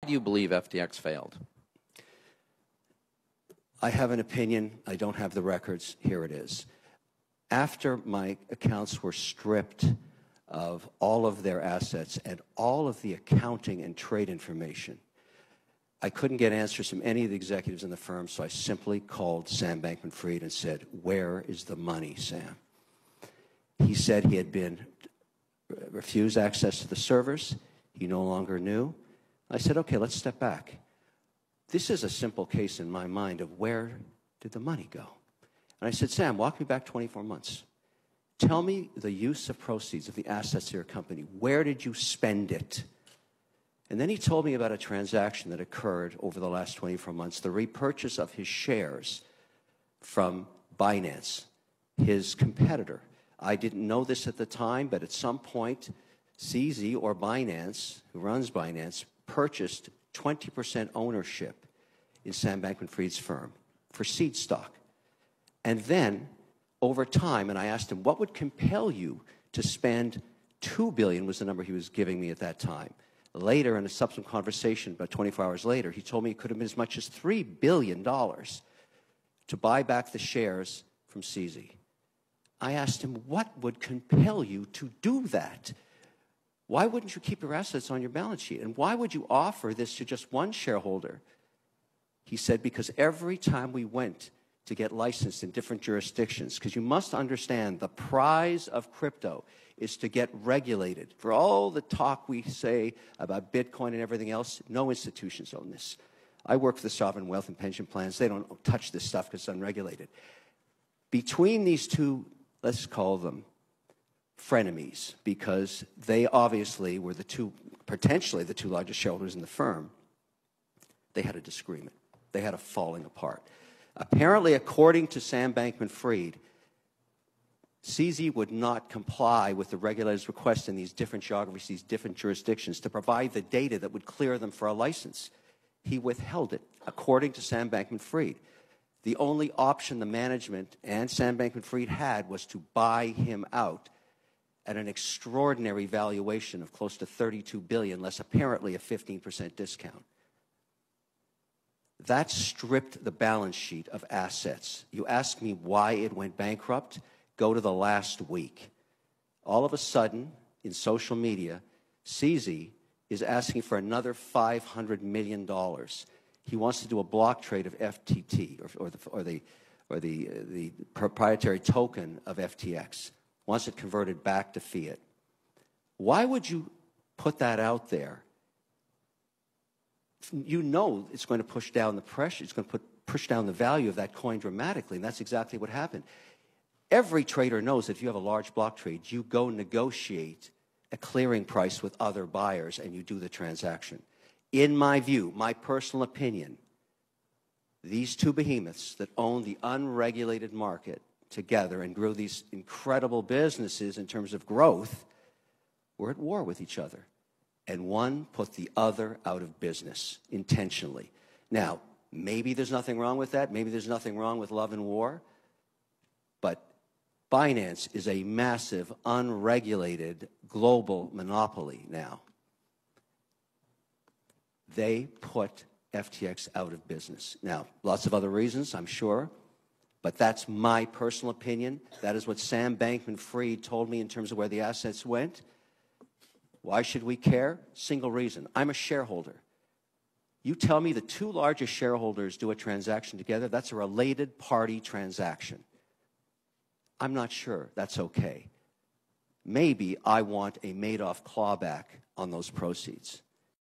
Do you believe FTX failed? I have an opinion. I don't have the records. Here it is. After my accounts were stripped of all of their assets and all of the accounting and trade information, I couldn't get answers from any of the executives in the firm, so I simply called Sam Bankman-Fried and said, "Where is the money, Sam?" He said he had been refused access to the servers. He no longer knew. I said, "Okay, let's step back. This is a simple case in my mind of where did the money go?" And I said, "Sam, walk me back 24 months. Tell me the use of proceeds of the assets of your company. Where did you spend it?" And then he told me about a transaction that occurred over the last 24 months, the repurchase of his shares from Binance, his competitor. I didn't know this at the time, but at some point, CZ or Binance, who runs Binance, purchased 20% ownership in Sam Bankman-Fried's firm for seed stock. And then, over time, and I asked him, what would compel you to spend $2 billion was the number he was giving me at that time. Later, in a subsequent conversation, about 24 hours later, he told me it could have been as much as $3 billion to buy back the shares from CZ. I asked him, what would compel you to do that? Why wouldn't you keep your assets on your balance sheet? And why would you offer this to just one shareholder? He said, because every time we went to get licensed in different jurisdictions, because you must understand the prize of crypto is to get regulated. For all the talk we say about Bitcoin and everything else, no institutions own this. I work for the sovereign wealth and pension plans. They don't touch this stuff because it's unregulated. Between these two, let's call them frenemies, because they obviously were potentially the two largest shareholders in the firm, they had a disagreement. They had a falling apart. Apparently, according to Sam Bankman-Fried, CZ would not comply with the regulator's request in these different geographies, these different jurisdictions, to provide the data that would clear them for a license. He withheld it, according to Sam Bankman-Fried. The only option the management and Sam Bankman-Fried had was to buy him out at an extraordinary valuation of close to $32 billion, less apparently a 15% discount. That stripped the balance sheet of assets. You ask me why it went bankrupt? Go to the last week. All of a sudden, in social media, CZ is asking for another $500 million. He wants to do a block trade of FTT, or the proprietary token of FTX. Wants it converted back to fiat. Why would you put that out there? You know it's going to push down the pressure. It's going to push down the value of that coin dramatically, and that's exactly what happened. Every trader knows that if you have a large block trade, you go negotiate a clearing price with other buyers, and you do the transaction. In my view, my personal opinion, these two behemoths that own the unregulated market together and grew these incredible businesses in terms of growth were at war with each other. And one put the other out of business intentionally. Now, maybe there's nothing wrong with that. Maybe there's nothing wrong with love and war. But Binance is a massive, unregulated, global monopoly now. They put FTX out of business. Now, lots of other reasons, I'm sure, but that's my personal opinion. That is what Sam Bankman-Fried told me in terms of where the assets went. Why should we care? Single reason. I'm a shareholder. You tell me the two largest shareholders do a transaction together, that's a related party transaction. I'm not sure that's okay. Maybe I want a Madoff clawback on those proceeds.